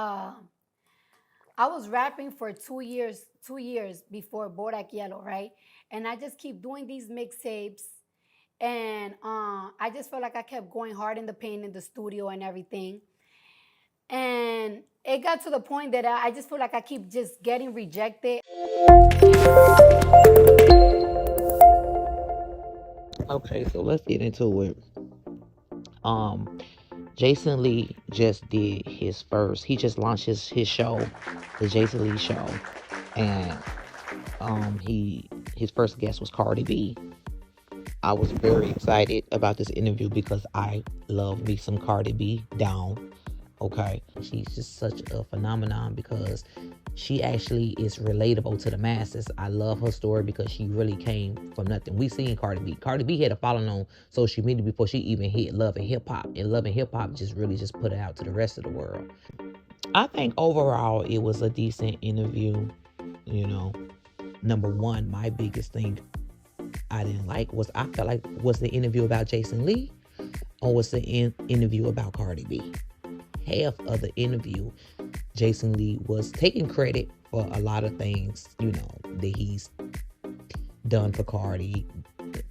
I was rapping for 2 years before Bodak Yellow, right? And I just keep doing these mixtapes. And I just felt like I kept going hard in the paint in the studio and everything. And it got to the point that I just feel like I keep just getting rejected. Okay, so let's get into it. Um, Jason Lee just did his first. He just launched his show, the Jason Lee Show, and his first guest was Cardi B. I was very excited about this interview because I love me some Cardi B down. Okay, she's just such a phenomenon because she actually is relatable to the masses. I love her story because she really came from nothing. We seen Cardi B. Cardi B had a following on social media before she even hit Love and Hip Hop, and Love and Hip Hop just really just put it out to the rest of the world. I think overall it was a decent interview. You know, number one, my biggest thing I didn't like was I felt like was the interview about Jason Lee or was the interview about Cardi B. Half of the interview, Jason Lee was taking credit for a lot of things, you know, that he's done for Cardi,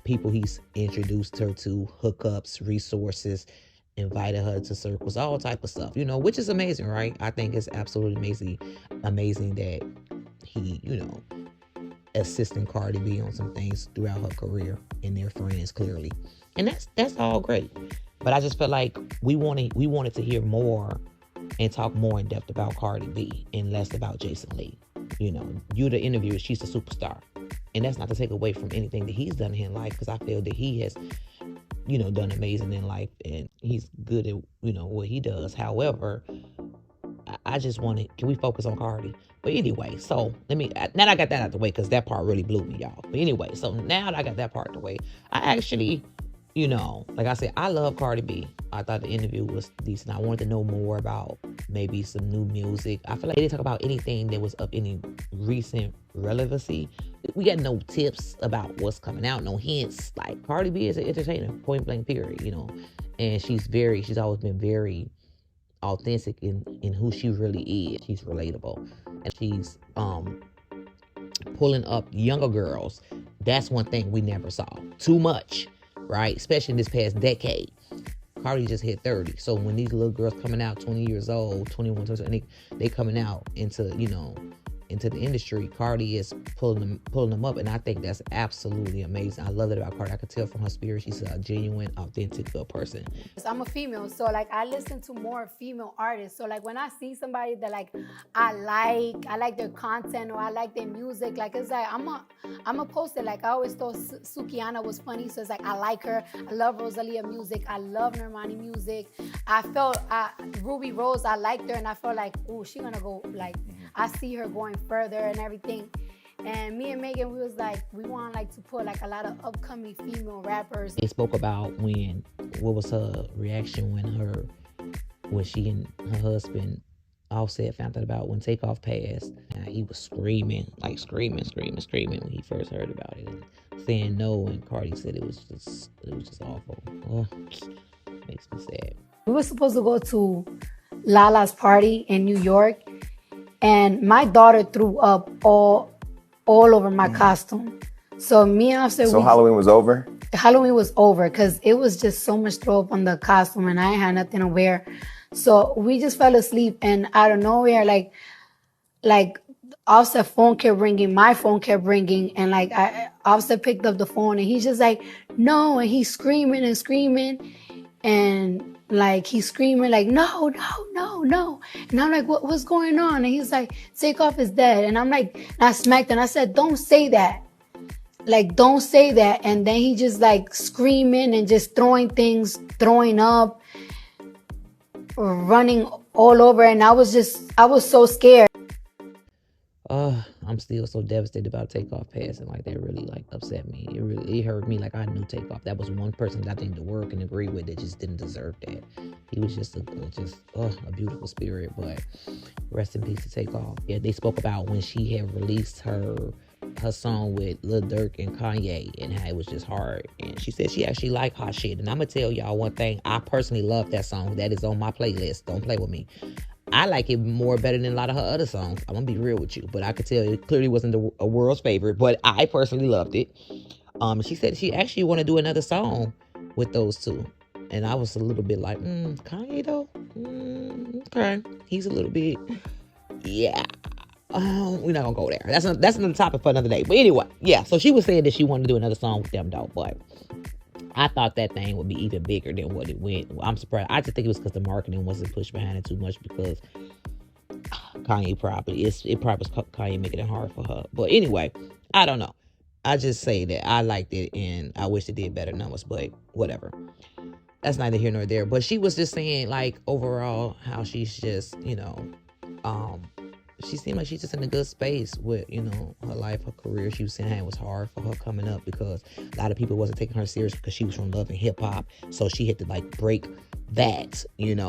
people he's introduced her to, hookups, resources, invited her to circles, all type of stuff, you know, which is amazing, right? I think it's absolutely amazing that he, you know, assisting Cardi B on some things throughout her career, and their friends clearly, and that's all great. But I just felt like we wanted to hear more and talk more in depth about Cardi B and less about Jason Lee. You know, you the interviewer, she's a superstar, and that's not to take away from anything that he's done in life, because I feel that he has, you know, done amazing in life and he's good at, you know, what he does. However, I just wanted, can we focus on Cardi? But anyway, so now that I got that out the way, because that part really blew me, y'all. But anyway, so now that I got that part out the way, I actually, you know, like I said, I love Cardi B. I thought the interview was decent. I wanted to know more about maybe some new music. I feel like they didn't talk about anything that was of any recent relevancy. We got no tips about what's coming out, no hints. Like, Cardi B is an entertainer, point blank period, you know. And she's always been very authentic in who she really is. She's relatable. And she's pulling up younger girls. That's one thing we never saw. Too much. Right? Especially in this past decade. Cardi just hit 30. So when these little girls coming out 20 years old, 21, 22, and they coming out into, you know, into the industry, Cardi is pulling them up, and I think that's absolutely amazing. I love it about Cardi. I could tell from her spirit she's a genuine, authentic, good person. I'm a female, so like I listen to more female artists. So like when I see somebody that like I like their content or I like their music, like it's like I'm a post it. Like I always thought Sukiana was funny, so it's like I like her. I love Rosalia music. I love Normani music. I felt Ruby Rose, I liked her, and I felt like, oh, she gonna go, like I see her going further and everything. And me and Megan, we was like, we want like to put like a lot of upcoming female rappers. They spoke about what was her reaction when she and her husband Offset found out about when TakeOff passed. And he was screaming when he first heard about it, and saying no. And Cardi said it was just awful. Oh, makes me sad. We were supposed to go to Lala's party in New York, and my daughter threw up all over my costume. So me and Offset. So Halloween was over? Halloween was over because it was just so much throw up on the costume, and I had nothing to wear. So we just fell asleep, and out of nowhere, like Offset phone kept ringing, my phone kept ringing, and like Offset picked up the phone, and he's just like, no, and he's screaming, and like he's screaming like, no. And I'm like, what's going on? And he's like, TakeOff is dead. And I'm like, and I smacked and I said, don't say that. Like, don't say that. And then he just like screaming and just throwing things, throwing up, running all over. And I was so scared. I'm still so devastated about TakeOff passing. Like, that really like upset me. It hurt me. Like, I knew TakeOff. That was one person that I think the world can agree with that just didn't deserve that. He was just a beautiful spirit. But rest in peace to TakeOff. Yeah, they spoke about when she had released her song with Lil Durk and Kanye, and how it was just hard. And she said she actually liked Hot Shit. And I'm gonna tell y'all one thing. I personally love that song. That is on my playlist. Don't play with me. I like it more better than a lot of her other songs. I'm gonna be real with you, but I could tell it clearly wasn't a world's favorite, but I personally loved it. She said she actually want to do another song with those two, and I was a little bit like, Kanye though, okay, he's a little bit, yeah. We're not gonna go there. That's another topic for another day. But anyway, yeah. So she was saying that she wanted to do another song with them though, but I thought that thing would be even bigger than what it went. I'm surprised. I just think it was because the marketing wasn't pushed behind it too much because Kanye probably was Kanye making it hard for her. But anyway, I don't know. I just say that I liked it and I wish it did better numbers, but whatever. That's neither here nor there. But she was just saying, like, overall, how she's just, she seemed like she's just in a good space with, her life, her career. She was saying how it was hard for her coming up because a lot of people wasn't taking her serious because she was from Love and Hip Hop. So she had to like break that, and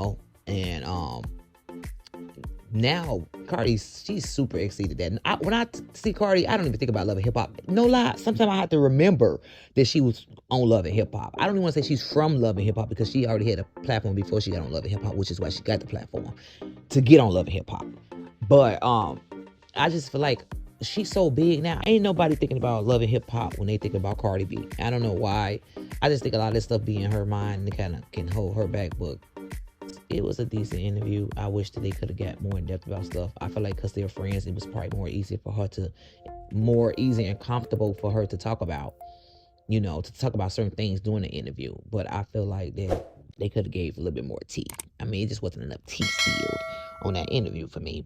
now Cardi, she's super exceeded that. When I see Cardi, I don't even think about Love and Hip Hop. No lie, sometimes I have to remember that she was on Love and Hip Hop. I don't even want to say she's from Love and Hip Hop because she already had a platform before she got on Love and Hip Hop, which is why she got the platform to get on Love and Hip Hop. But I just feel like she's so big now. Ain't nobody thinking about Love and Hip Hop when they think about Cardi B. I don't know why. I just think a lot of this stuff be in her mind and kind of can hold her back. But it was a decent interview. I wish that they could have got more in depth about stuff. I feel like because they're friends, it was probably more easy and comfortable for her to talk about, to talk about certain things during the interview. But I feel like they could have gave a little bit more tea. I mean, it just wasn't enough tea spilled on that interview for me.